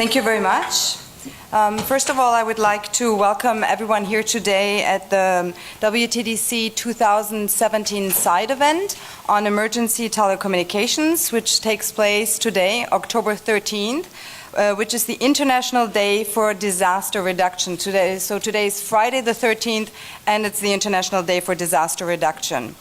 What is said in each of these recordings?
Thank you very much. First of all, I would like to welcome everyone here today at the WTDC 2017 side event on emergency telecommunications, which takes place today, October 13th, which is the International Day for Disaster Reduction. Today is Friday the 13th, and it's the International Day for Disaster Reduction.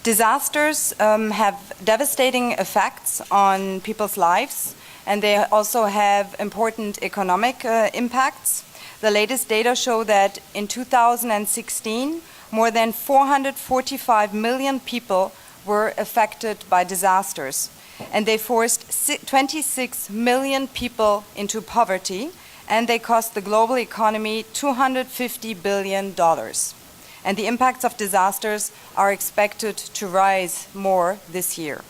Disasters have devastating effects on people's lives, and they also have important economic impacts. The latest data show that in 2016, more than 445 million people were affected by disasters, and they forced 26 million people into poverty, and they cost the global economy $250 billion. And the impacts of disasters are expected to rise more this year.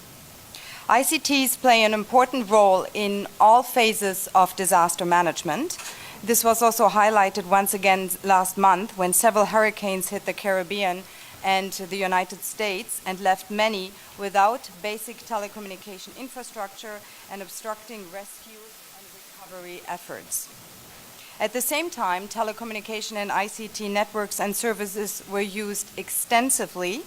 ICTs play an important role in all phases of disaster management. This was also highlighted once again last month when several hurricanes hit the Caribbean and the United States and left many without basic telecommunication infrastructure and obstructing rescue and recovery efforts. At the same time, telecommunication and ICT networks and services were used extensively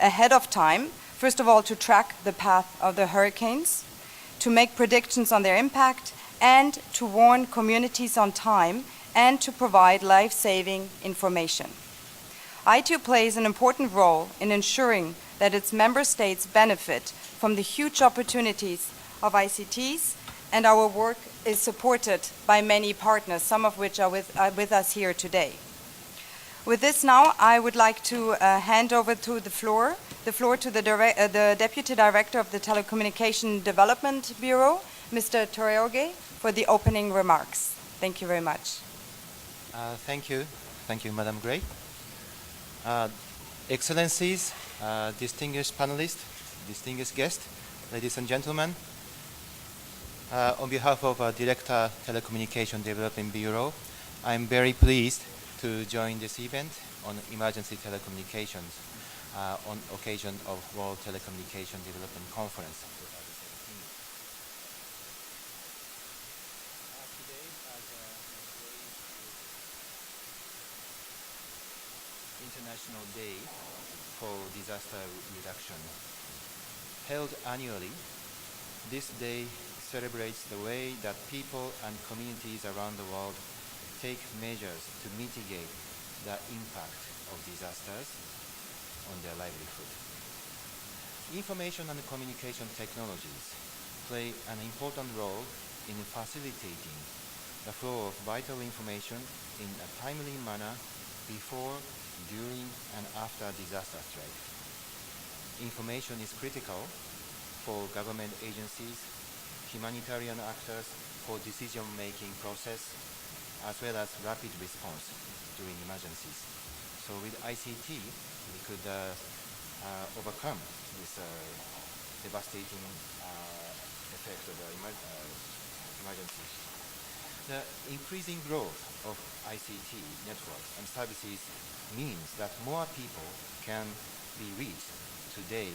ahead of time, first of all to track the path of the hurricanes, to make predictions on their impact, and to warn communities on time, and to provide life-saving information. ITU plays an important role in ensuring that its member states benefit from the huge opportunities of ICTs, and our work is supported by many partners, some of which are with us here today. With this now, I would like to hand over to the floor to the Deputy Director of the Telecommunication Development Bureau, Mr. Torreoge, for the opening remarks. Thank you very much. Thank you, Madam Gray. Excellencies, distinguished panelists, distinguished guests, ladies and gentlemen. On behalf of Director Telecommunication Development Bureau, I am very pleased to join this event on emergency telecommunications on occasion of World Telecommunication Development Conference 2017. Today, International Day for Disaster Reduction. Held annually, this day celebrates the way that people and communities around the world take measures to mitigate the impact of disasters on their livelihood. Information and communication technologies play an important role in facilitating the flow of vital information in a timely manner before, during, and after disaster threat. Information is critical for government agencies, humanitarian actors for decision-making process, as well as rapid response during emergencies. So with ICT, we could overcome this devastating effect of the emergencies. The increasing growth of ICT networks and services means that more people can be reached. Today,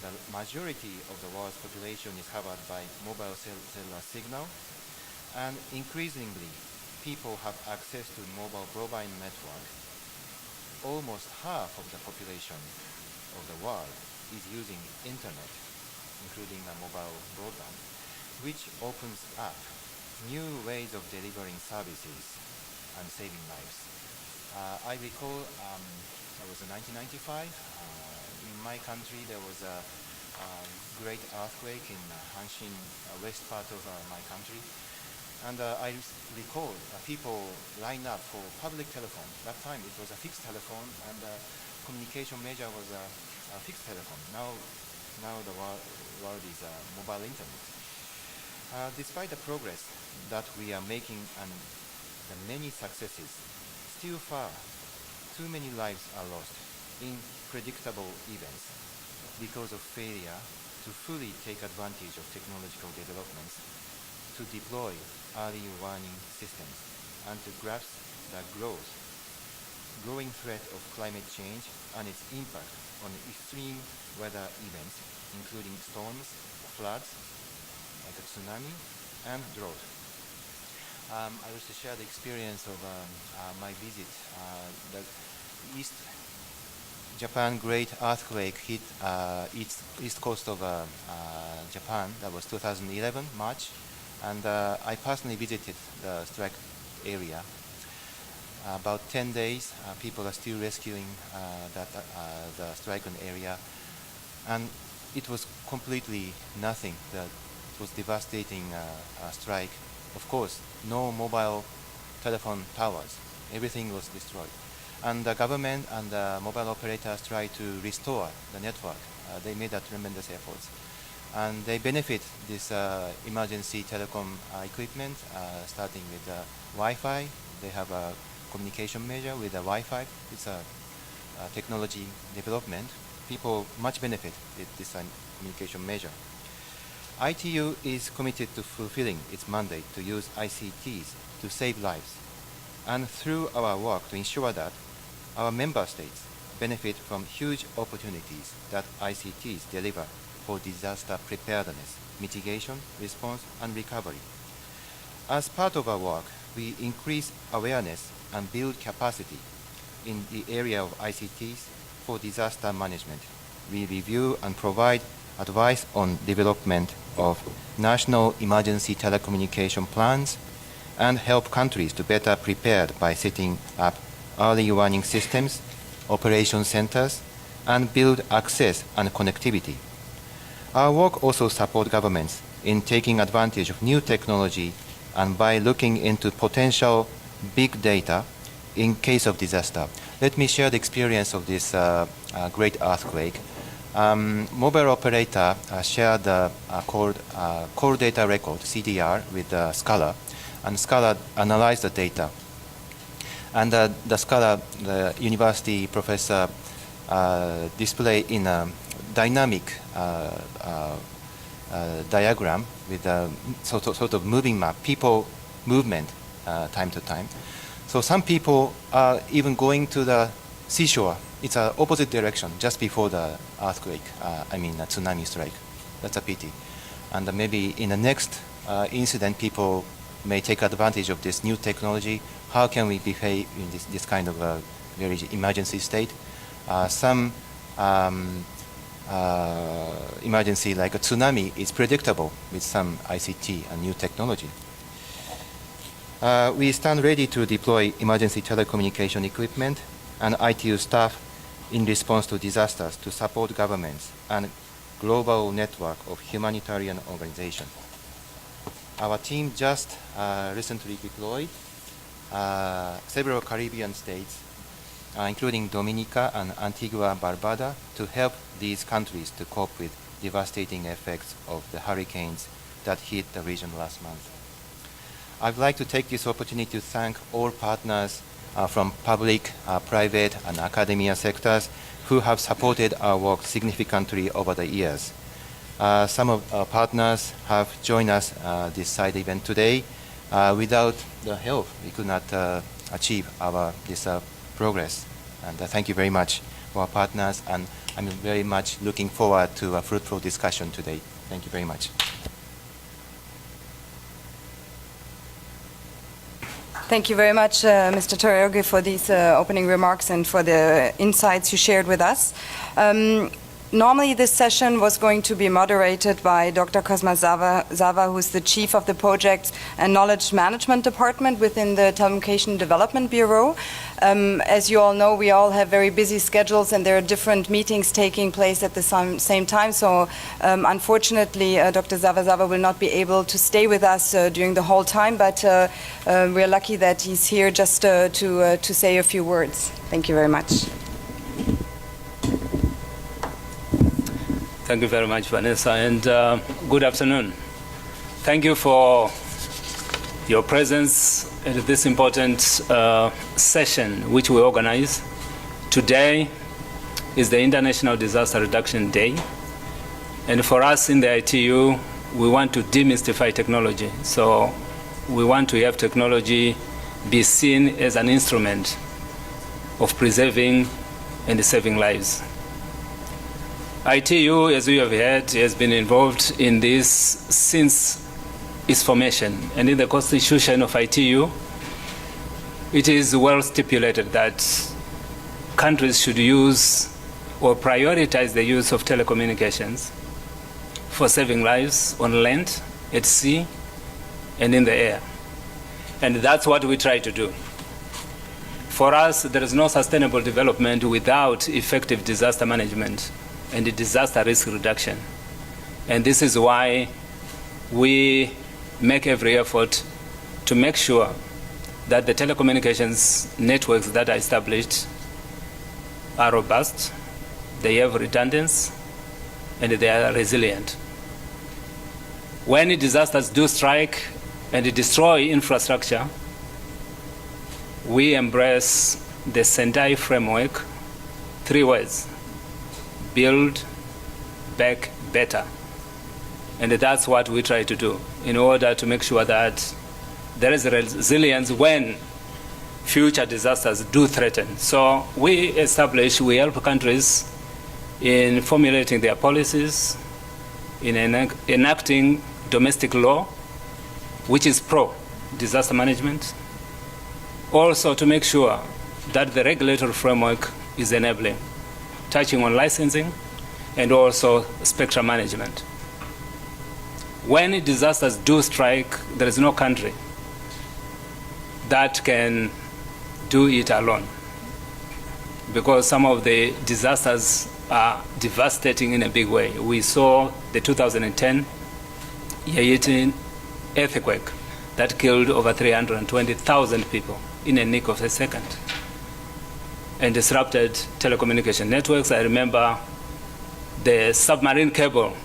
the majority of the world's population is covered by mobile cellular signal, and increasingly, people have access to mobile broadband network. Almost half of the population of the world is using internet, including the mobile broadband, which opens up new ways of delivering services and saving lives. I recall it was in 1995. In my country, there was a great earthquake in Hanshin, west part of my country. And I recall people lined up for public telephone. That time it was a fixed telephone, and communication measure was a fixed telephone. Now the world is mobile internet. Despite the progress that we are making and the many successes, still far too many lives are lost in predictable events because of failure to fully take advantage of technological developments, to deploy early warning systems, and to grasp the growing threat of climate change and its impact on extreme weather events, including storms, floods, like a tsunami, and drought. I wish to share the experience of my visit. The East Japan great earthquake hit east coast of Japan. That was 2011 March, and I personally visited the strike area. About 10 days, people are still rescuing the stricken area, and it was completely nothing. It was devastating strike. Of course, no mobile telephone towers. Everything was destroyed. And the government and the mobile operators tried to restore the network. They made a tremendous efforts. And they benefit this emergency telecom equipment, starting with Wi-Fi. They have a communication measure with the Wi-Fi. It's a technology development. People much benefit with this communication measure. ITU is committed to fulfilling its mandate to use ICTs to save lives, and through our work to ensure that our member states benefit from huge opportunities that ICTs deliver for disaster preparedness, mitigation, response, and recovery. As part of our work, we increase awareness and build capacity in the area of ICTs for disaster management. We review and provide advice on development of national emergency telecommunication plans and help countries to better prepared by setting up early warning systems, operation centers, and build access and connectivity. Our work also supports governments in taking advantage of new technology and by looking into potential big data in case of disaster. Let me share the experience of this great earthquake. Mobile operator shared the core data record, CDR, with Scala, and Scala analyzed the data. And the Scala, the university professor, displayed in a dynamic diagram with a sort of moving map, people movement time to time. So some people are even going to the seashore. It's an opposite direction just before the earthquake, tsunami strike. That's a pity. And maybe in the next incident, people may take advantage of this new technology. How can we behave in this kind of a very emergency state? Some emergency like a tsunami is predictable with some ICT and new technology. We stand ready to deploy emergency telecommunication equipment and ITU staff in response to disasters to support governments and global network of humanitarian organizations. Our team just recently deployed several Caribbean states, including Dominica and Antigua Barbuda, to help these countries to cope with devastating effects of the hurricanes that hit the region last month. I'd like to take this opportunity to thank all partners from public, private, and academia sectors who have supported our work significantly over the years. Some of our partners have joined us this side event today. Without the help, we could not achieve this progress. And thank you very much for our partners, and I'm very much looking forward to a fruitful discussion today. Thank you very much. Thank you very much, Mr. Toriogi, for these opening remarks and for the insights you shared with us. Normally, this session was going to be moderated by Dr. Cosma Zava, who is the chief of the Project and Knowledge Management Department within the Telecommunication Development Bureau. As you all know, we all have very busy schedules, and there are different meetings taking place at the same time. So, unfortunately, Dr. Zava will not be able to stay with us during the whole time. But we're lucky that he's here just to say a few words. Thank you very much. Thank you very much, Vanessa, and good afternoon. Thank you for your presence at this important session which we organize. Today is the International Disaster Reduction Day, and for us in the ITU, we want to demystify technology. So we want to have technology be seen as an instrument of preserving and saving lives. ITU, as we have heard, has been involved in this since its formation. And in the constitution of ITU, it is well stipulated that countries should use or prioritize the use of telecommunications for saving lives on land, at sea, and in the air. And that's what we try to do. For us, there is no sustainable development without effective disaster management and disaster risk reduction. And this is why we make every effort to make sure that the telecommunications networks that are established are robust, they have redundancy, and they are resilient. When disasters do strike and destroy infrastructure, we embrace the Sendai framework, 3 words: build back better. And that's what we try to do in order to make sure that there is resilience when future disasters do threaten. So we help countries in formulating their policies, in enacting domestic law, which is pro-disaster management, also to make sure that the regulatory framework is enabling, touching on licensing and also spectrum management. When disasters do strike, there is no country that can do it alone, because some of the disasters are devastating in a big way. We saw the 2010 Haiti earthquake that killed over 320,000 people in a nick of a second and disrupted telecommunication networks. I remember the submarine cable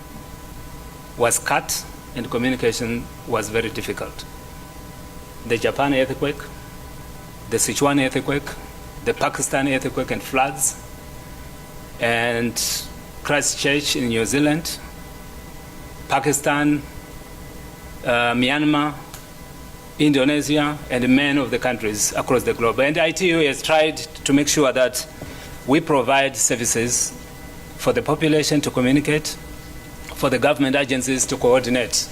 was cut and communication was very difficult. The Japan earthquake, the Sichuan earthquake, the Pakistan earthquake and floods, and Christchurch in New Zealand, Pakistan, Myanmar, Indonesia, and many of the countries across the globe. And ITU has tried to make sure that we provide services for the population to communicate, for the government agencies to coordinate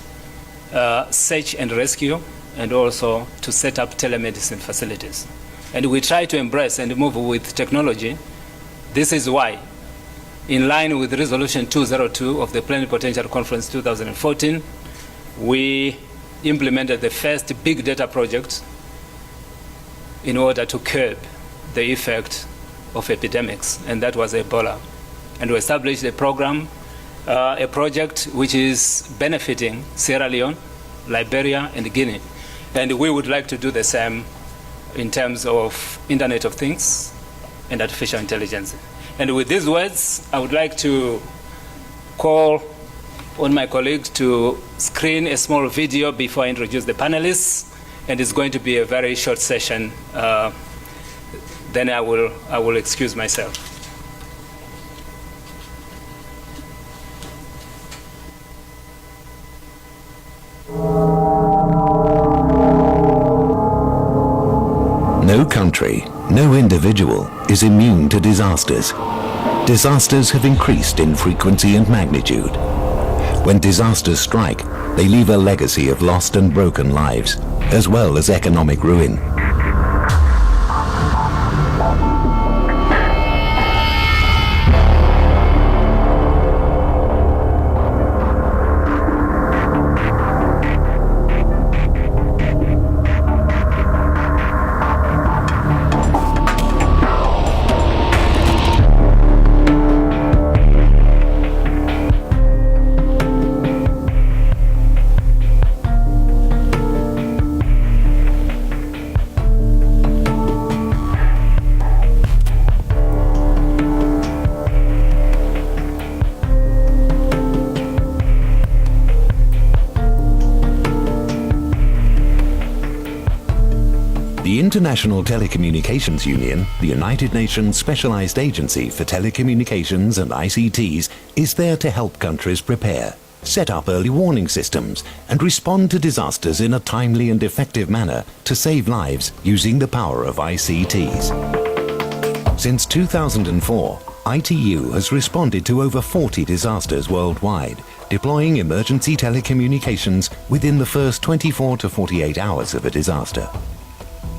search and rescue, and also to set up telemedicine facilities. And we try to embrace and move with technology. This is why, in line with Resolution 202 of the Plenipotentiary Conference 2014, we implemented the first big data project in order to curb the effect of epidemics, and that was Ebola. And we established a program, a project which is benefiting Sierra Leone, Liberia, and Guinea. And we would like to do the same in terms of Internet of Things and artificial intelligence. And with these words, I would like to call on my colleague to screen a small video before I introduce the panelists, and it's going to be a very short session. Then I will excuse myself. No country, no individual is immune to disasters. Disasters have increased in frequency and magnitude. When disasters strike, they leave a legacy of lost and broken lives, as well as economic ruin. The International Telecommunications Union, the United Nations Specialized Agency for Telecommunications and ICTs, is there to help countries prepare, set up early warning systems, and respond to disasters in a timely and effective manner to save lives using the power of ICTs. Since 2004, ITU has responded to over 40 disasters worldwide, deploying emergency telecommunications within the first 24 to 48 hours of a disaster.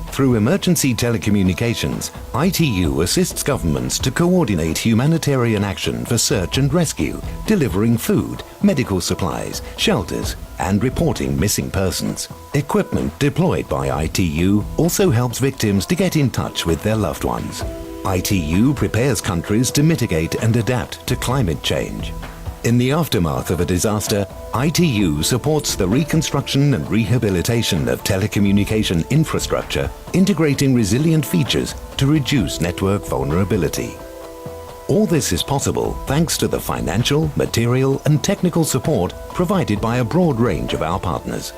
Through emergency telecommunications, ITU assists governments to coordinate humanitarian action for search and rescue, delivering food, medical supplies, shelters, and reporting missing persons. Equipment deployed by ITU also helps victims to get in touch with their loved ones. ITU prepares countries to mitigate and adapt to climate change. In the aftermath of a disaster, ITU supports the reconstruction and rehabilitation of telecommunication infrastructure, integrating resilient features to reduce network vulnerability. All this is possible thanks to the financial, material, and technical support provided by a broad range of our partners.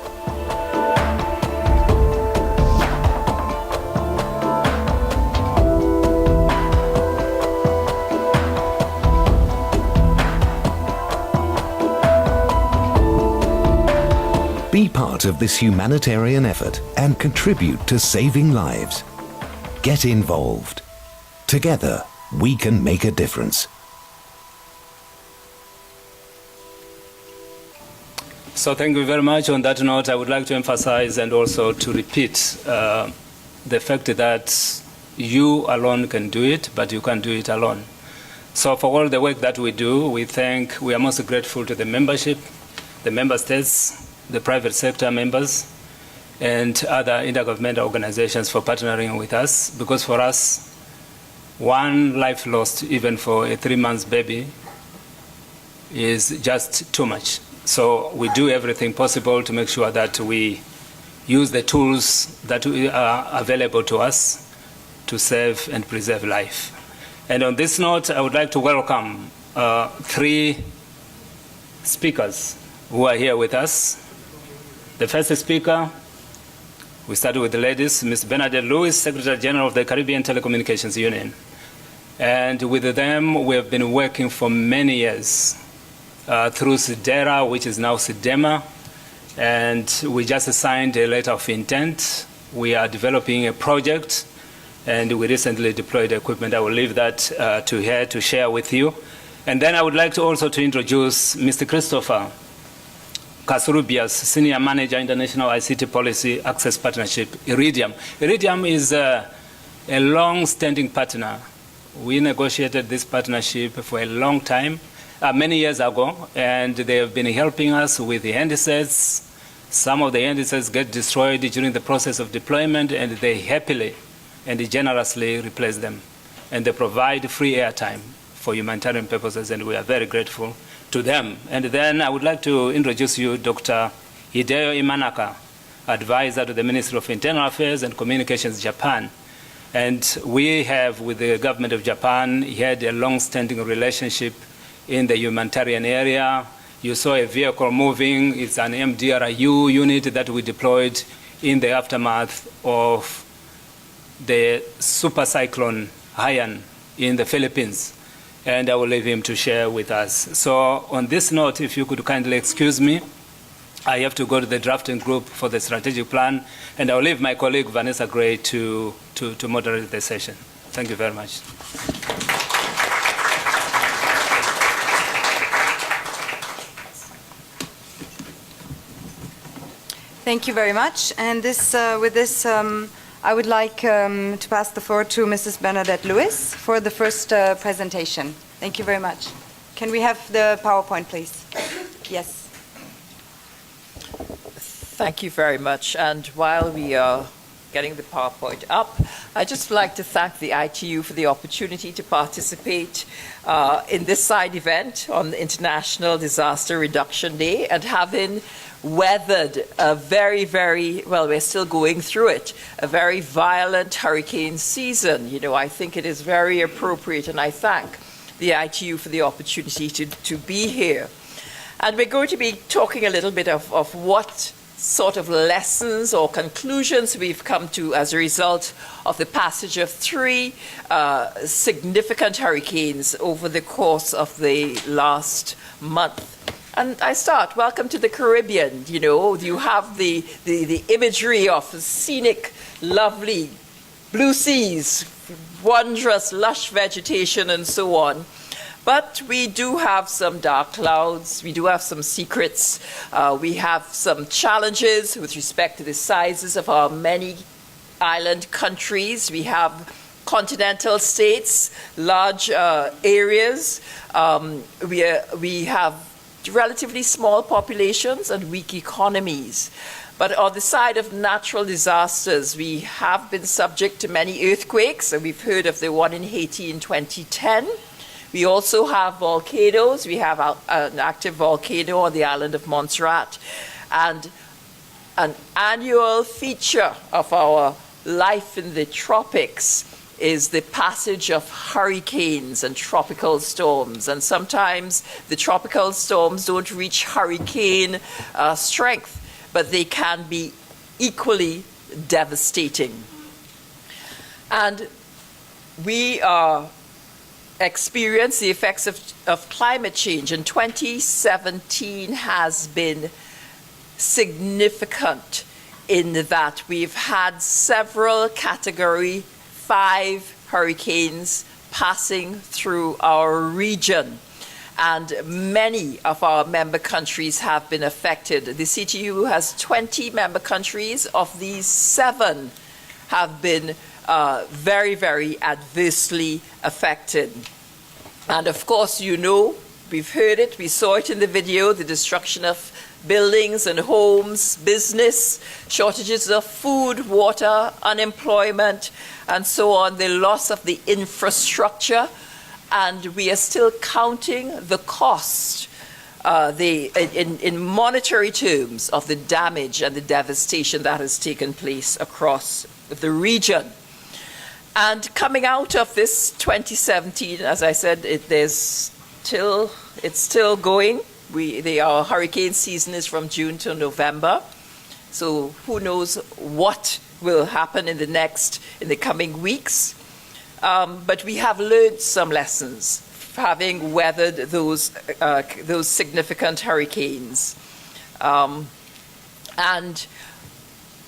Be part of this humanitarian effort and contribute to saving lives. Get involved. Together, we can make a difference. So thank you very much. On that note, I would like to emphasize and also to repeat the fact that you alone can do it, but you can't do it alone. So for all the work that we do, we are most grateful to the membership, the member states, the private sector members, and other intergovernmental organizations for partnering with us, because for us, one life lost, even for a 3-month baby, is just too much. So we do everything possible to make sure that we use the tools that are available to us to save and preserve life. And on this note, I would like to welcome 3 speakers who are here with us. The first speaker, we start with the ladies, Ms. Bernadette Lewis, Secretary General of the Caribbean Telecommunications Union. And with them, we have been working for many years through SIDERA, which is now SIDEMA, and we just signed a letter of intent. We are developing a project, and we recently deployed equipment. I will leave that to her to share with you. And then I would like to also to introduce Mr. Christopher Kasurubias, Senior Manager, International ICT Policy Access Partnership, Iridium. Iridium is a long-standing partner. We negotiated this partnership for a long time, many years ago, and they have been helping us with the handsets. Some of the handsets get destroyed during the process of deployment, and they happily and generously replace them. And they provide free airtime for humanitarian purposes, and we are very grateful to them. And then I would like to introduce you Dr. Hideo Imanaka, advisor to the Ministry of Internal Affairs and Communications, Japan. And we have, with the government of Japan, had a long-standing relationship in the humanitarian area. You saw a vehicle moving. It's an MDRIU unit that we deployed in the aftermath of the super cyclone Haiyan in the Philippines. And I will leave him to share with us. So on this note, if you could kindly excuse me, I have to go to the drafting group for the strategic plan, and I'll leave my colleague Vanessa Gray to moderate the session. Thank you very much. Thank you very much. And with this, I would like to pass the floor to Mrs. Bernadette Lewis for the first presentation. Thank you very much. Can we have the PowerPoint, please? Yes. Thank you very much. And while we are getting the PowerPoint up, I'd just like to thank the ITU for the opportunity to participate in this side event on the International Disaster Reduction Day, and having weathered a very, well, we're still going through it, a very violent hurricane season. You know, I think it is very appropriate, and I thank the ITU for the opportunity to be here. And we're going to be talking a little bit of what sort of lessons or conclusions we've come to as a result of the passage of 3 significant hurricanes over the course of the last month. And I start, welcome to the Caribbean. You know, you have the imagery of scenic, lovely blue seas, wondrous, lush vegetation, and so on. But we do have some dark clouds, we do have some secrets, we have some challenges with respect to the sizes of our many island countries. We have continental states, large areas. We have relatively small populations and weak economies. But on the side of natural disasters, we have been subject to many earthquakes, and we've heard of the one in Haiti in 2010. We also have volcanoes. We have an active volcano on the island of Montserrat. And an annual feature of our life in the tropics is the passage of hurricanes and tropical storms. And sometimes the tropical storms don't reach hurricane strength, but they can be equally devastating. And we experience the effects of climate change, and 2017 has been significant in that we've had several Category 5 hurricanes passing through our region, and many of our member countries have been affected. The CTU has 20 member countries. Of these, 7 have been very, very adversely affected. And of course, you know, we've heard it, we saw it in the video, the destruction of buildings and homes, business, shortages of food, water, unemployment, and so on, the loss of the infrastructure, and we are still counting the cost in monetary terms of the damage and the devastation that has taken place across the region. And coming out of this 2017, as I said, it's still going. Our hurricane season is from June to November. So who knows what will happen in the coming weeks. But we have learned some lessons having weathered those significant hurricanes. And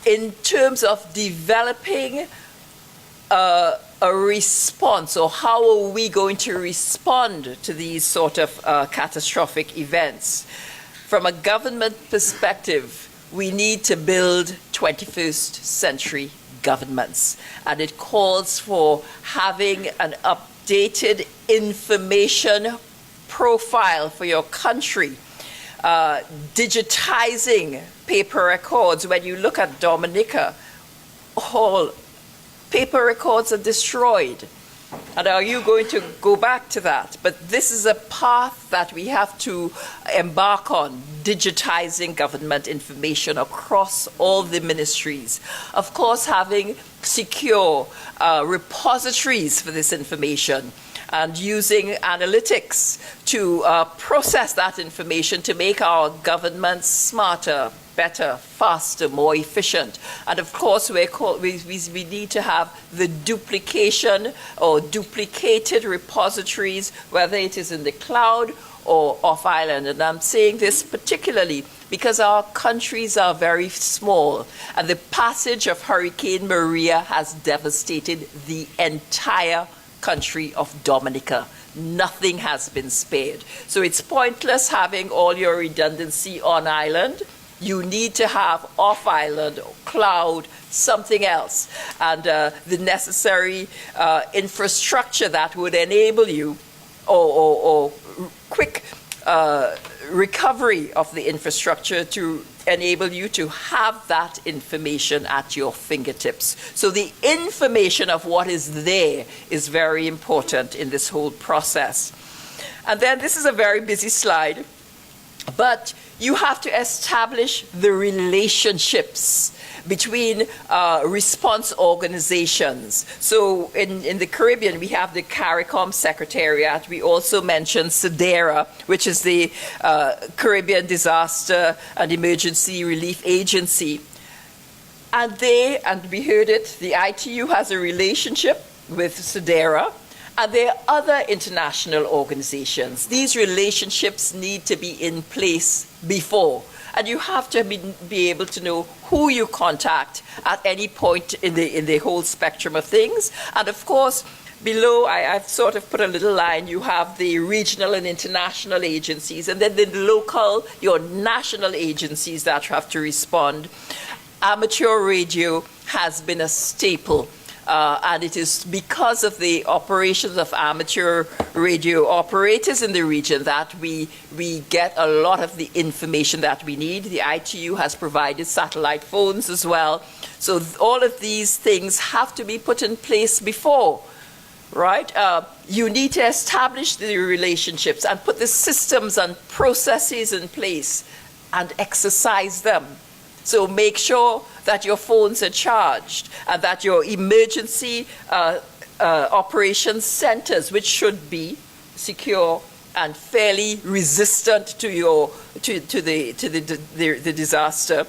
in terms of developing a response, or how are we going to respond to these sort of catastrophic events? From a government perspective, we need to build 21st century governments, and it calls for having an updated information profile for your country, digitizing paper records. When you look at Dominica, all paper records are destroyed. And are you going to go back to that? But this is a path that we have to embark on, digitizing government information across all the ministries. Of course, having secure repositories for this information, and using analytics to process that information to make our governments smarter, better, faster, more efficient. And of course, we need to have the duplication or duplicated repositories, whether it is in the cloud or off island. And I'm saying this particularly because our countries are very small, and the passage of Hurricane Maria has devastated the entire country of Dominica. Nothing has been spared. So it's pointless having all your redundancy on island. You need to have off island, cloud, something else, and the necessary infrastructure that would enable you, or quick recovery of the infrastructure to enable you to have that information at your fingertips. So the information of what is there is very important in this whole process. And then this is a very busy slide, but you have to establish the relationships between response organizations. So in the Caribbean, we have the CARICOM Secretariat. We also mentioned SEDERA, which is the Caribbean Disaster and Emergency Relief Agency. And we heard it, the ITU has a relationship with SEDERA, and there are other international organizations. These relationships need to be in place before. And you have to be able to know who you contact at any point in the whole spectrum of things. And of course, below, I've sort of put a little line. You have the regional and international agencies, and then the local, your national agencies that have to respond. Amateur radio has been a staple, and it is because of the operations of amateur radio operators in the region that we get a lot of the information that we need. The ITU has provided satellite phones as well. So all of these things have to be put in place before, right? You need to establish the relationships and put the systems and processes in place and exercise them. So make sure that your phones are charged and that your emergency operations centers, which should be secure and fairly resistant to the disaster,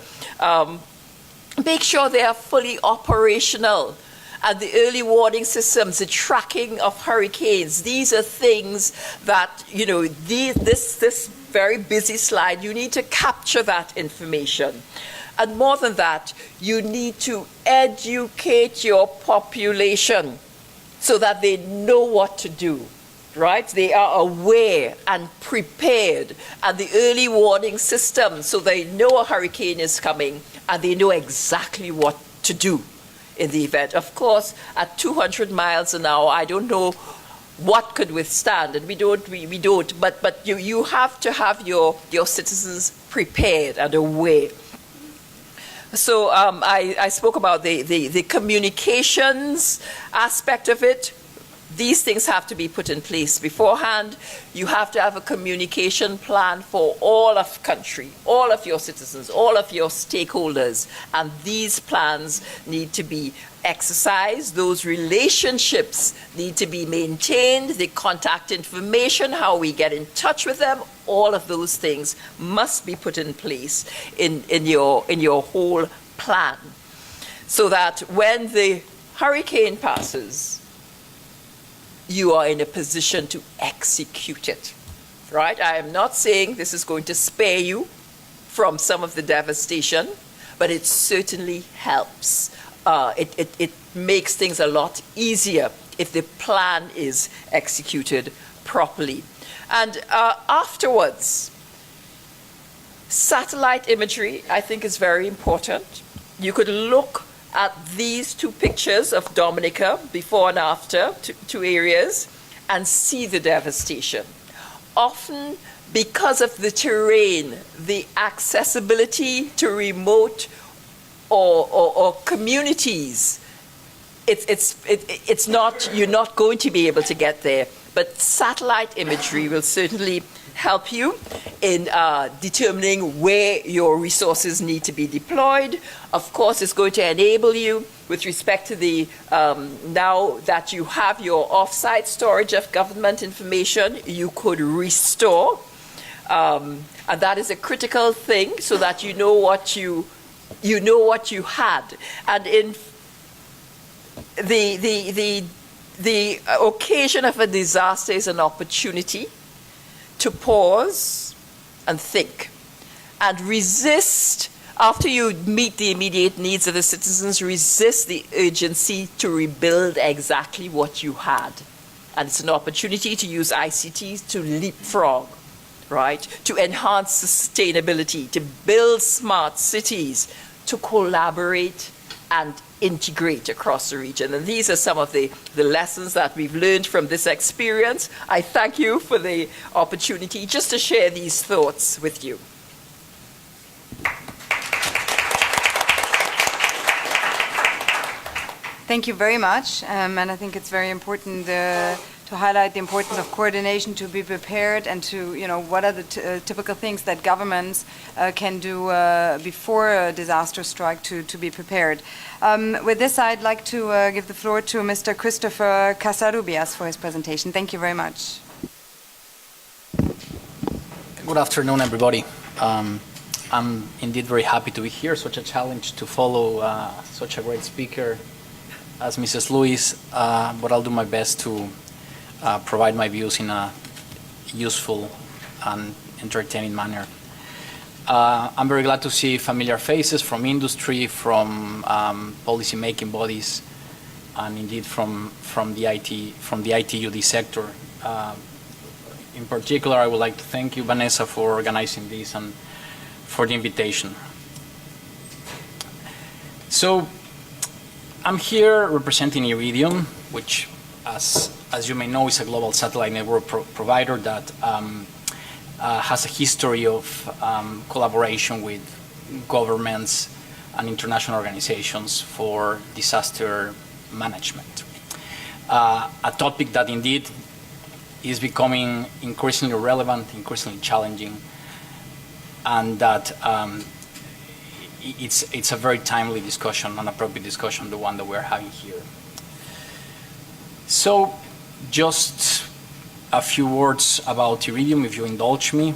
make sure they are fully operational. And the early warning systems, the tracking of hurricanes, these are things that, you know, this very busy slide, you need to capture that information. And more than that, you need to educate your population so that they know what to do, right? They are aware and prepared, and the early warning system, so they know a hurricane is coming and they know exactly what to do in the event. Of course, at 200 miles an hour, I don't know what could withstand, and we don't, but you have to have your citizens prepared and aware. So I spoke about the communications aspect of it. These things have to be put in place beforehand. You have to have a communication plan for all of country, all of your citizens, all of your stakeholders, and these plans need to be exercised. Those relationships need to be maintained. The contact information, how we get in touch with them, all of those things must be put in place in your whole plan, so that when the hurricane passes, you are in a position to execute it, right? I am not saying this is going to spare you from some of the devastation, but it certainly helps. It makes things a lot easier if the plan is executed properly. And afterwards, satellite imagery, I think, is very important. You could look at these two pictures of Dominica, before and after, two areas, and see the devastation. Often, because of the terrain, the accessibility to remote or communities, it's not, you're not going to be able to get there. But satellite imagery will certainly help you in determining where your resources need to be deployed. Of course, it's going to enable you with respect to the, now that you have your off-site storage of government information, you could restore. And that is a critical thing, so that you know what you had. And in the occasion of a disaster is an opportunity to pause and think and resist. After you meet the immediate needs of the citizens, resist the urgency to rebuild exactly what you had. And it's an opportunity to use ICT to leapfrog, right? To enhance sustainability, to build smart cities, to collaborate and integrate across the region. And these are some of the lessons that we've learned from this experience. I thank you for the opportunity just to share these thoughts with you. Thank you very much, and I think it's very important to highlight the importance of coordination, to be prepared, and to, you know, what are the typical things that governments can do before a disaster strike to be prepared. With this, I'd like to give the floor to Mr. Christopher Casarubias for his presentation. Thank you very much. Good afternoon, everybody. I'm indeed very happy to be here. Such a challenge to follow such a great speaker as Mrs. Lewis, but I'll do my best to provide my views in a useful and entertaining manner. I'm very glad to see familiar faces from industry, from policy-making bodies, and indeed from the ITUD sector. In particular, I would like to thank you, Vanessa, for organizing this and for the invitation. So I'm here representing Iridium, which, as you may know, is a global satellite network provider that has a history of collaboration with governments and international organizations for disaster management. A topic that indeed is becoming increasingly relevant, increasingly challenging, and that it's a very timely discussion, an appropriate discussion, the one that we're having here. So just a few words about Iridium, if you indulge me.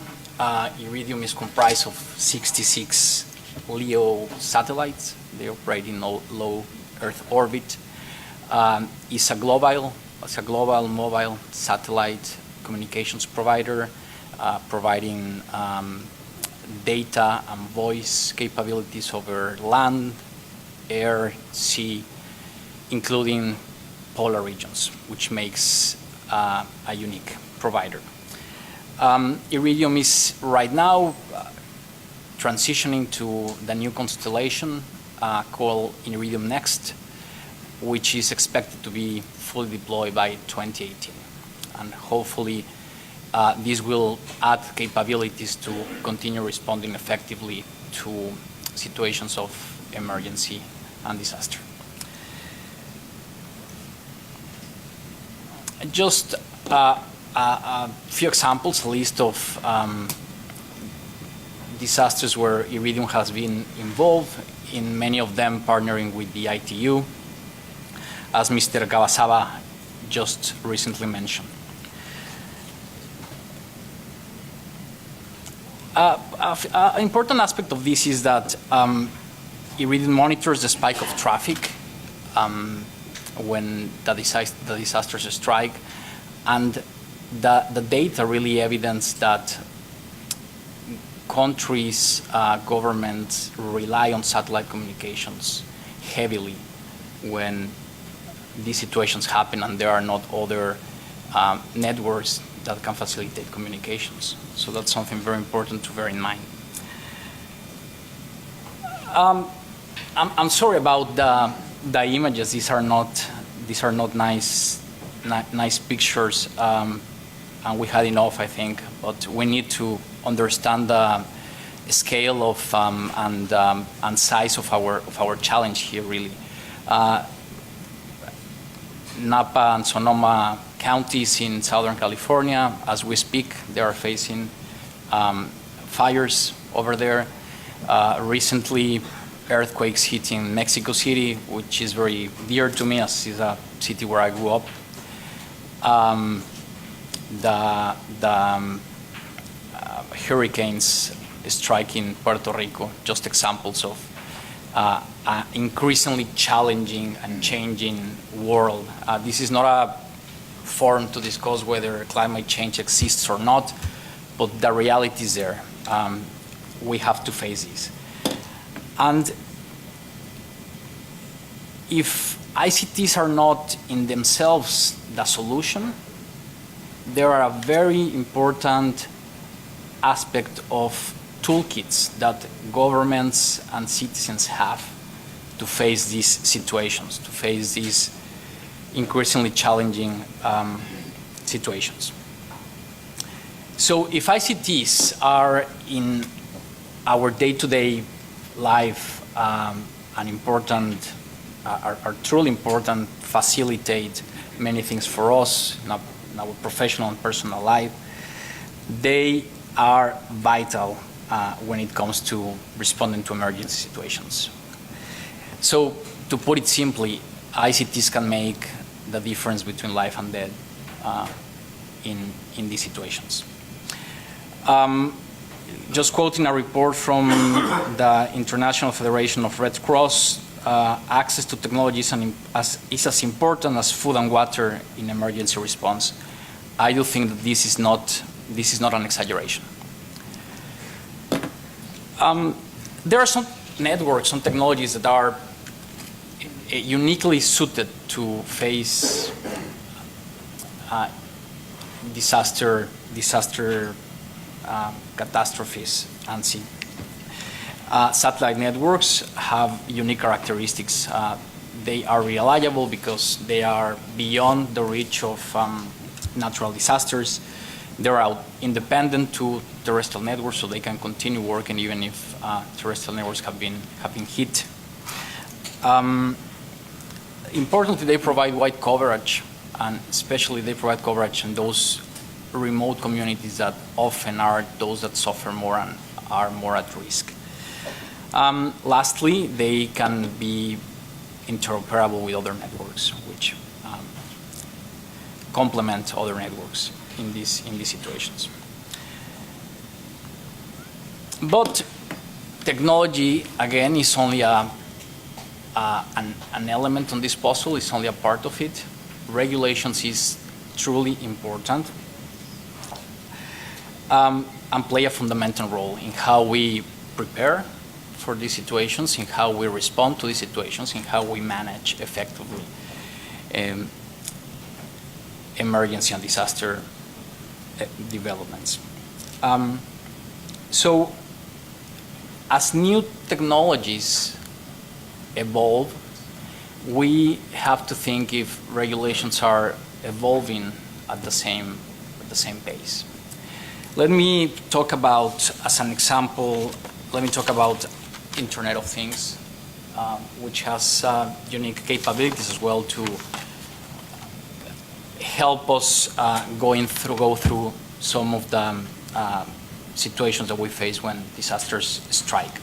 Iridium is comprised of 66 LEO satellites. They operate in low Earth orbit. It's a global mobile satellite communications provider, providing data and voice capabilities over land, air, sea, including polar regions, which makes a unique provider. Iridium is right now transitioning to the new constellation called Iridium Next, which is expected to be fully deployed by 2018. And hopefully this will add capabilities to continue responding effectively to situations of emergency and disaster. Just a few examples, a list of disasters where Iridium has been involved, in many of them partnering with the ITU, as Mr. Gawasawa just recently mentioned. An important aspect of this is that Iridium monitors the spike of traffic when the disasters strike, and the data really evidence that countries, governments rely on satellite communications heavily when these situations happen and there are not other networks that can facilitate communications. So that's something very important to bear in mind. I'm sorry about the images. These are not nice pictures, and we had enough, I think. But we need to understand the scale of and size of our challenge here, really. Napa and Sonoma counties in Southern California, as we speak, they are facing fires over there. Recently, earthquakes hitting Mexico City, which is very dear to me, as is a city where I grew up. The hurricanes striking Puerto Rico, just examples of an increasingly challenging and changing world. This is not a forum to discuss whether climate change exists or not, but the reality is there. We have to face this. And if ICTs are not in themselves the solution, there are a very important aspect of toolkits that governments and citizens have to face these situations, to face these increasingly challenging situations. So if ICTs are in our day-to-day life are truly important, facilitate many things for us in our professional and personal life, they are vital when it comes to responding to emergency situations. So to put it simply, ICTs can make the difference between life and death in these situations. Just quoting a report from the International Federation of Red Cross, access to technology is as important as food and water in emergency response. I do think that this is not an exaggeration. There are some networks, some technologies that are uniquely suited to face disaster catastrophes and see. Satellite networks have unique characteristics. They are reliable because they are beyond the reach of natural disasters. They are independent to terrestrial networks, so they can continue working even if terrestrial networks have been hit. Importantly, they provide wide coverage, and especially they provide coverage in those remote communities that often are those that suffer more and are more at risk. Lastly, they can be interoperable with other networks, which complement other networks in these situations. But technology, again, is only an element on this puzzle. It's only a part of it. Regulations is truly important and play a fundamental role in how we prepare for these situations, in how we respond to these situations, in how we manage effectively emergency and disaster developments. So as new technologies evolve, we have to think if regulations are evolving at the same pace. Let me talk about, as an example, let me talk about Internet of Things, which has unique capabilities as well to help us go through some of the situations that we face when disasters strike.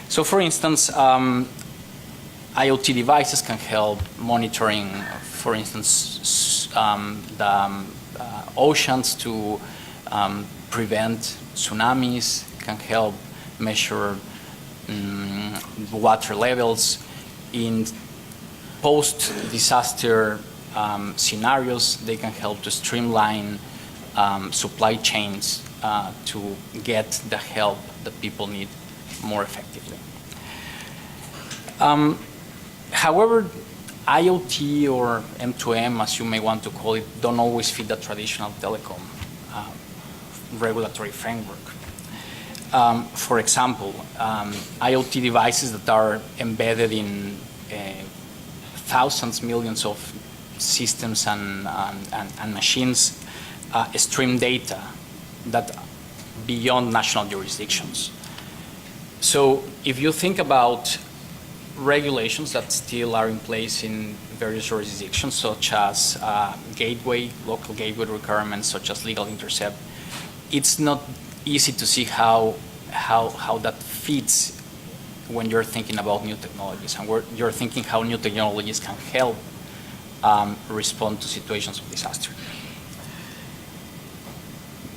So for instance, IoT devices can help monitoring, for instance, the oceans to prevent tsunamis, can help measure water levels in post-disaster scenarios. They can help to streamline supply chains to get the help that people need more effectively. However, IoT or M2M, as you may want to call it, don't always fit the traditional telecom regulatory framework. For example, IoT devices that are embedded in thousands, millions of systems and machines stream data that beyond national jurisdictions. So if you think about regulations that still are in place in various jurisdictions, such as local gateway requirements, such as legal intercept, it's not easy to see how that fits when you're thinking about new technologies and where you're thinking how new technologies can help respond to situations of disaster.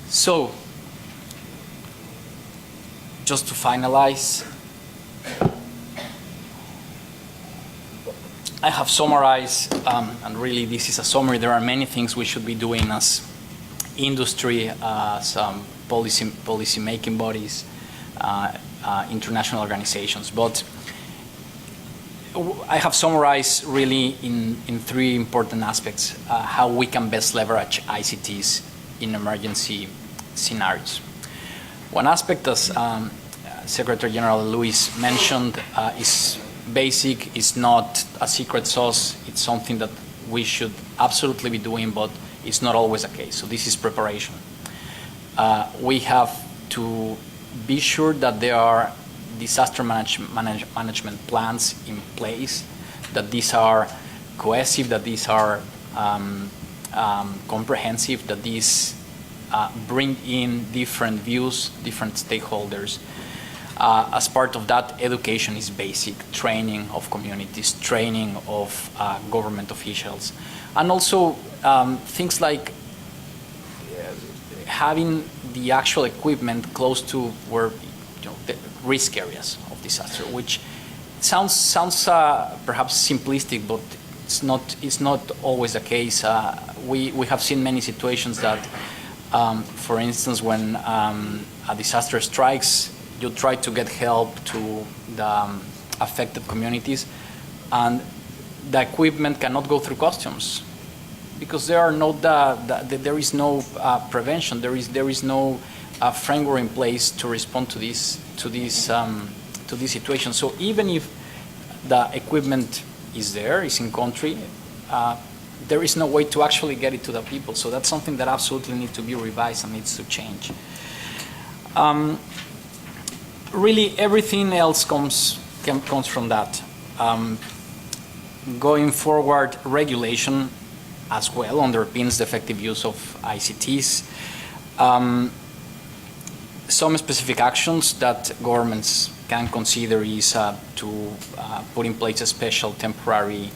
So, just to finalize, I have summarized, and really this is a summary, there are many things we should be doing as industry, some policy making bodies, international organizations, but I have summarized really in three important aspects how we can best leverage ICTs in emergency scenarios. One aspect, as Secretary General Luis mentioned, is basic, is not a secret sauce. It's something that we should absolutely be doing, but it's not always the case. So this is preparation. We have to be sure that there are disaster management plans in place, that these are cohesive, that these are comprehensive, that these bring in different views, different stakeholders. As part of that, education is basic, training of communities, training of government officials, and also things like having the actual equipment close to where the risk areas of disaster, which sounds perhaps simplistic, but it's not always the case. We have seen many situations that, for instance, when a disaster strikes, you try to get help to the affected communities, and the equipment cannot go through customs because there is no prevention. There is no framework in place to respond to this situation. So even if the equipment is in country, there is no way to actually get it to the people. So that's something that absolutely needs to be revised and needs to change. Really, everything else comes from that. Going forward, regulation as well underpins the effective use of ICTs. Some specific actions that governments can consider is to put in place a special temporary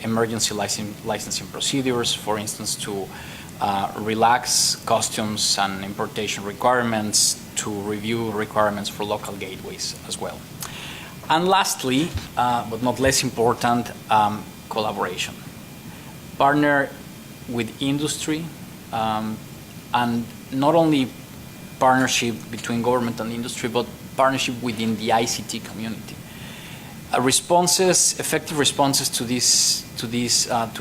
emergency licensing procedures, for instance, to relax customs and importation requirements, to review requirements for local gateways as well. And lastly, but not less important, collaboration. Partner with industry, and not only partnership between government and industry, but partnership within the ICT community. Effective responses to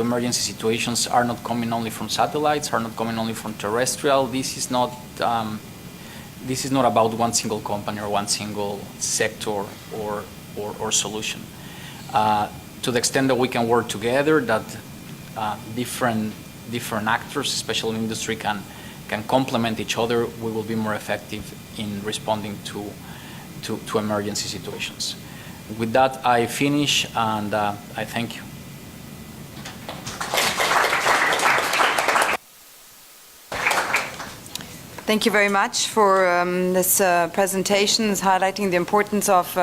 emergency situations are not coming only from satellites, are not coming only from terrestrial. This is not about one single company or one single sector or solution. To the extent that we can work together, that different actors, especially in industry, can complement each other, we will be more effective in responding to emergency situations. With that, I finish, and I thank you. Thank you very much for this presentation, highlighting the importance of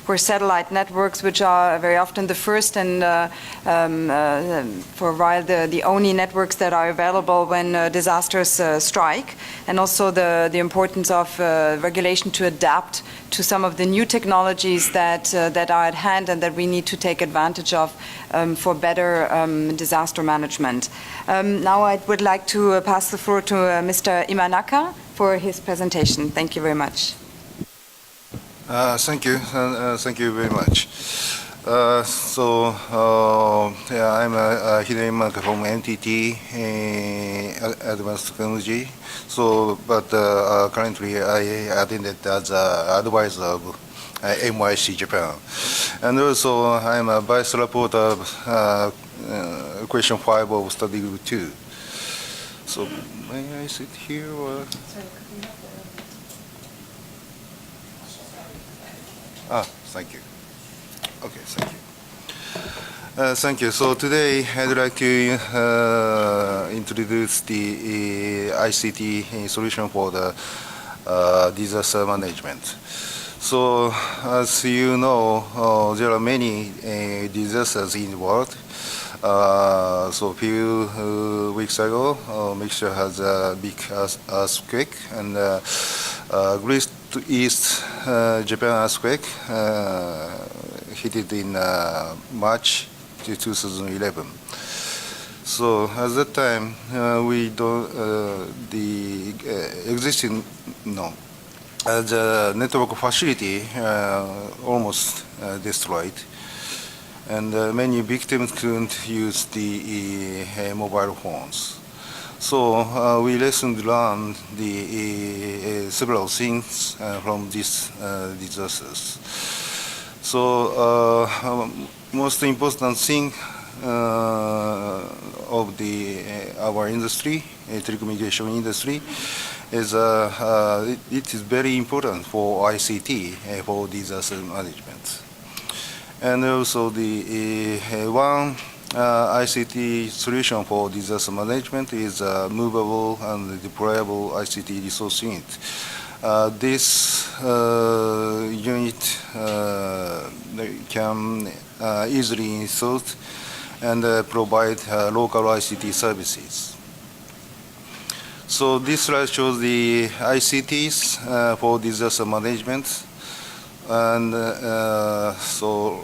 course, satellite networks, which are very often the first and for a while the only networks that are available when disasters strike, and also the importance of regulation to adapt to some of the new technologies that are at hand and that we need to take advantage of for better disaster management. Now I would like to pass the floor to Mr. Imanaka for his presentation. Thank you very much. Thank you. Thank you very much. I'm Hideo Imanaka from NTT Advanced Technology. But currently I attended as advisor of MYC Japan. And also I'm a vice reporter question 5 of study group 2. So may I sit here or? Thank you. Okay, thank you. Thank you. So today I'd like to introduce the ICT solution for the disaster management. So as you know, there are many disasters in the world. So a few weeks ago, Mexico has a big earthquake, and Greece to East Japan earthquake hit it in March 2011. So at that time, the existing the network facility almost destroyed, and many victims couldn't use the mobile phones. So we lesson learned the several things from these disasters. So most important thing of our industry, telecommunication industry, is it is very important for ICT for disaster management. And also the one ICT solution for disaster management is movable and deployable ICT resource unit. This unit can easily install and provide local ICT services. So this slide shows the ICTs for disaster management. And so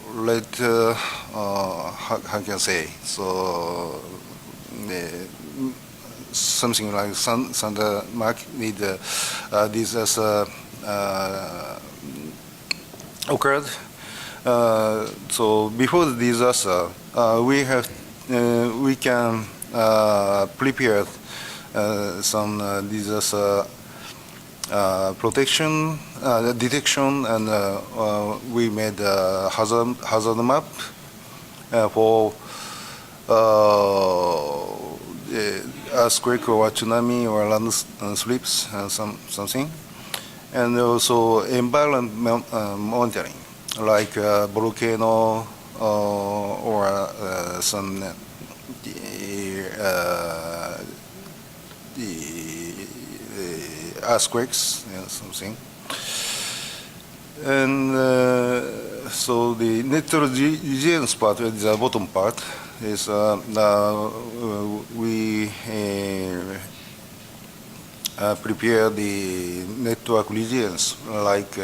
how can I say? So something like Santa Mark with disaster occurred. So before the disaster, we can prepare some disaster protection, detection, and we made a hazard map for earthquake or tsunami or landslips and something, and also environment monitoring, like volcano or some earthquakes and something. And so the network resilience part, the bottom part, is we prepare the network resilience, like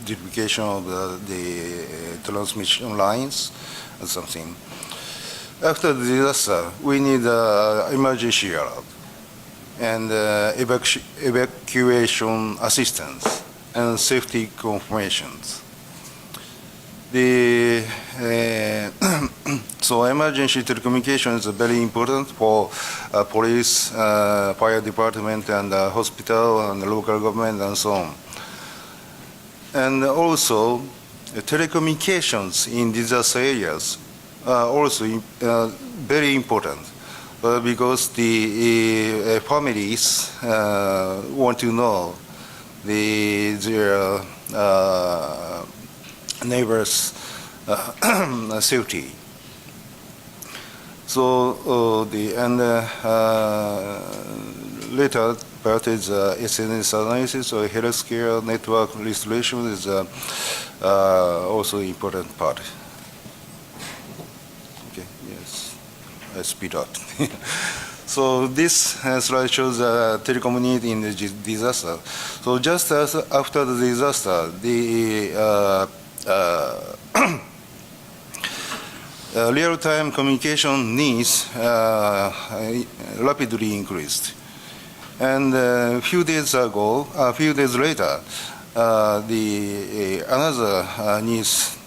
duplication of the transmission lines or something. After the disaster, we need emergency alert and evacuation assistance and safety confirmations. So emergency telecommunication is very important for police, fire department, and hospital, and local government, and so on. And also, telecommunications in disaster areas are also very important because the families want to know their neighbors' safety. So later part is SNS analysis or healthcare network restoration is also important part. Okay, yes, I speed up. So this slide shows telecom need in the disaster. So just as after the disaster, the real-time communication needs rapidly increased. And a few days later, another needs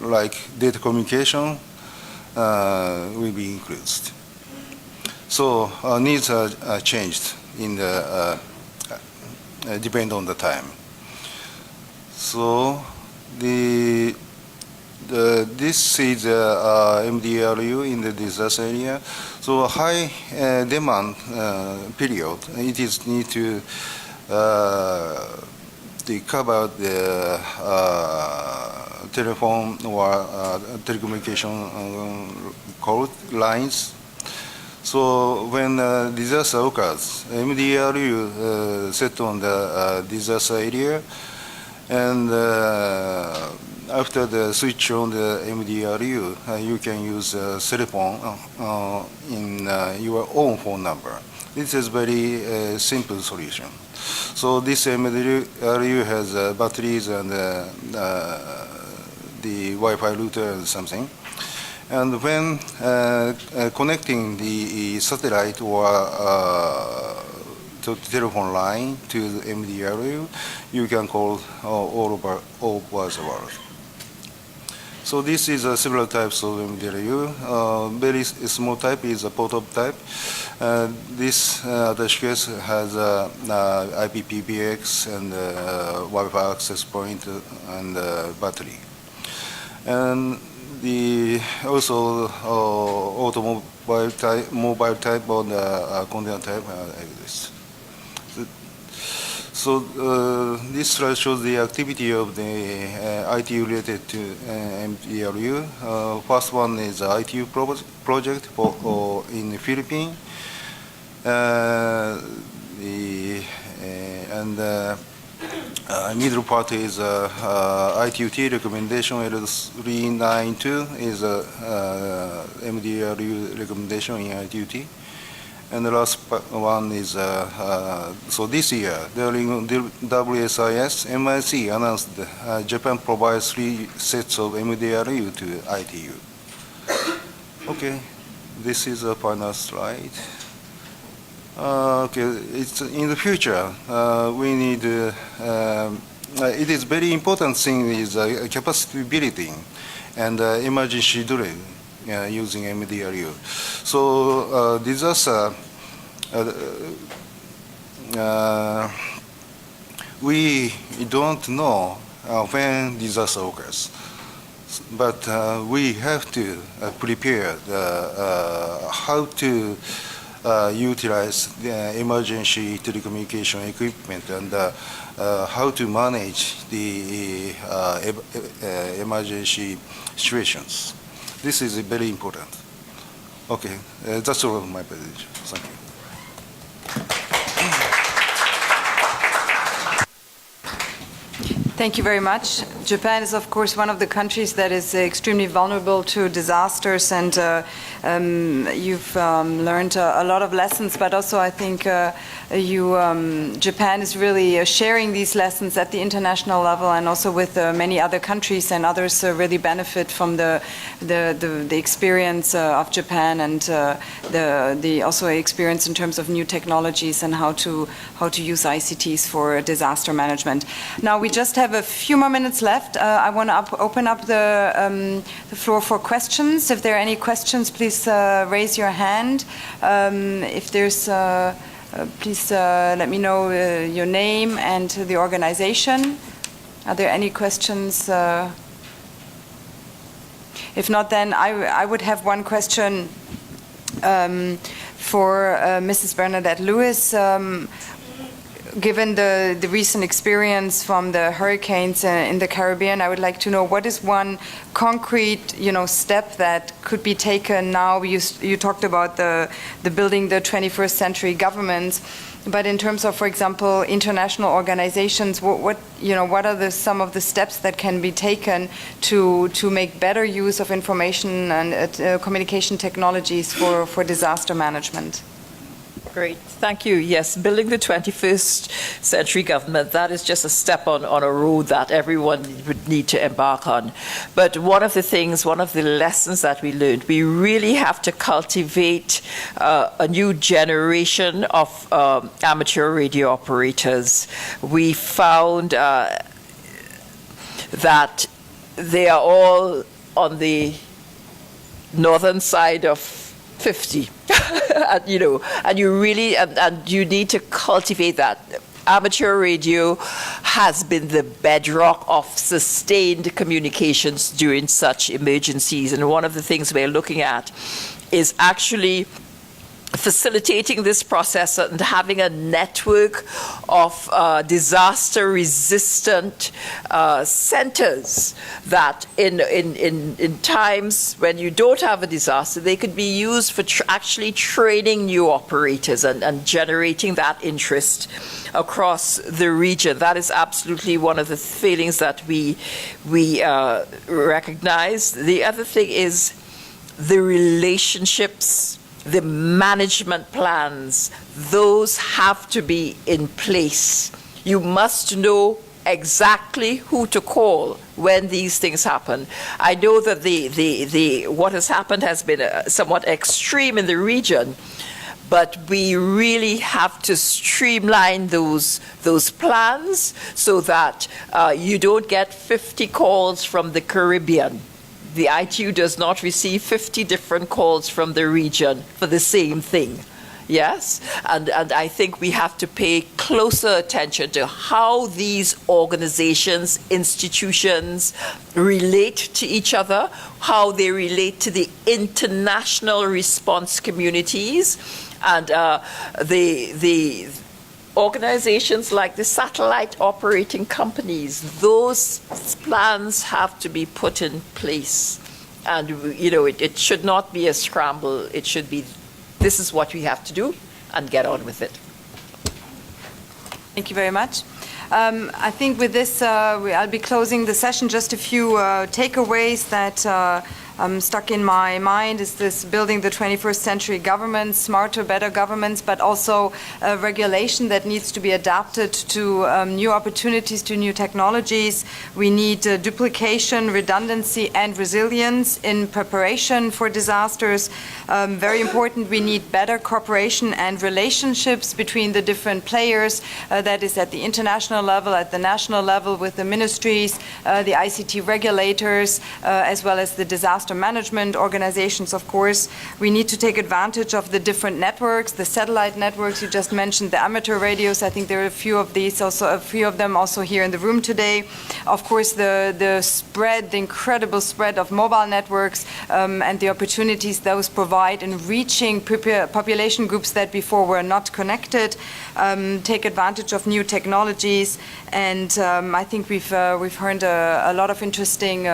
like data communication will be increased. So needs are changed in the depend on the time. So this is MDRU in the disaster area. So high demand period, it is need to cover the telephone or telecommunication code lines. So when disaster occurs, MDRU set on the disaster area, and after the switch on the MDRU, you can use cell phone in your own phone number. This is very simple solution. So this MDRU has batteries and the Wi-Fi router and something. And when connecting the satellite or to the telephone line to the MDRU, you can call all over the world. So this is several types of MDRU. Very small type is a portable type. This attache case has IPPBX and Wi-Fi access point and battery. And also automobile type, mobile type, or the container type exists. So this slide shows the activity of the ITU related to MDRU. First one is the ITU project in the Philippines. Middle part is ITUT recommendation L392 is MDRU recommendation in ITUT. And the last one is, so this year, during WSIS, MIC announced Japan provides 3 sets of MDRU to ITU. Okay, this is a final slide. Okay, it's in the future, we need it is very important thing is capacity building and emergency drill using MDRU. So disaster, we don't know when disaster occurs, but we have to prepare how to utilize the emergency telecommunication equipment and how to manage the emergency situations. This is very important. Okay, that's all of my presentation. Thank you. Thank you very much. Japan is, of course, one of the countries that is extremely vulnerable to disasters, and you've learned a lot of lessons, but also I think Japan is really sharing these lessons at the international level and also with many other countries, and others really benefit from the experience of Japan and the also experience in terms of new technologies and how to use ICTs for disaster management. Now we just have a few more minutes left. I want to open up the floor for questions. If there are any questions, please raise your hand. If there's, please let me know your name and the organization. Are there any questions? If not, then I would have one question for Mrs. Bernadette Lewis. Given the recent experience from the hurricanes in the Caribbean, I would like to know what is one concrete, step that could be taken now. You talked about the building the 21st century governments, but in terms of, for example, international organizations, what are some of the steps that can be taken to make better use of information and communication technologies for disaster management? Great, thank you. Yes, building the 21st century government, that is just a step on a road that everyone would need to embark on. But one of the lessons that we learned, we really have to cultivate a new generation of amateur radio operators. We found that they are all on the northern side of 50. and you really and you need to cultivate that. Amateur radio has been the bedrock of sustained communications during such emergencies, and one of the things we're looking at is actually facilitating this process and having a network of disaster-resistant centers that in times when you don't have a disaster, they could be used for actually training new operators and generating that interest across the region. That is absolutely one of the failings that we recognize. The other thing is the relationships, the management plans, those have to be in place. You must know exactly who to call when these things happen. I know that what has happened has been somewhat extreme in the region, but we really have to streamline those plans so that you don't get 50 calls from the Caribbean. The ITU does not receive 50 different calls from the region for the same thing. Yes? And I think we have to pay closer attention to how these organizations, institutions relate to each other, how they relate to the international response communities, and the organizations like the satellite operating companies. Those plans have to be put in place. And, it should not be a scramble. It should be, this is what we have to do, and get on with it. Thank you very much. I think with this, I'll be closing the session. Just a few takeaways that stuck in my mind is this building the 21st century government, smarter, better governments, but also regulation that needs to be adapted to new opportunities, to new technologies. We need duplication, redundancy, and resilience in preparation for disasters. Very important, we need better cooperation and relationships between the different players, that is at the international level, at the national level with the ministries, the ICT regulators, as well as the disaster management organizations, of course. We need to take advantage of the different networks, the satellite networks. You just mentioned the amateur radios. I think there are a few of these, also a few of them also here in the room today. Of course, the spread, the incredible spread of mobile networks and the opportunities those provide in reaching population groups that before were not connected. Take advantage of new technologies, and I think we've heard a lot of interesting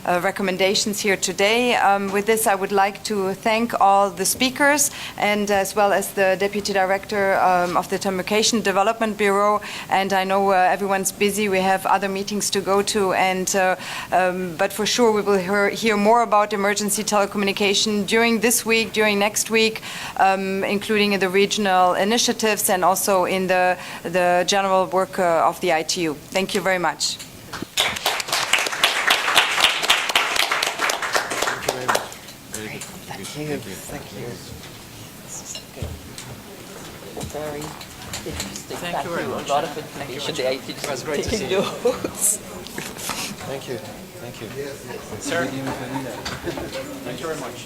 recommendations here today. With this, I would like to thank all the speakers, and as well as the Deputy Director of the Telecommunication Development Bureau. And I know everyone's busy, we have other meetings to go to, and but for sure we will hear more about emergency telecommunication during this week, during next week, including in the regional initiatives and also in the general work of the ITU. Thank you very much. Thank you. Very interesting. Thank you very much. A lot of information. It was great to see you. Notes. Thank you. Thank you. Sir. Thank you very much.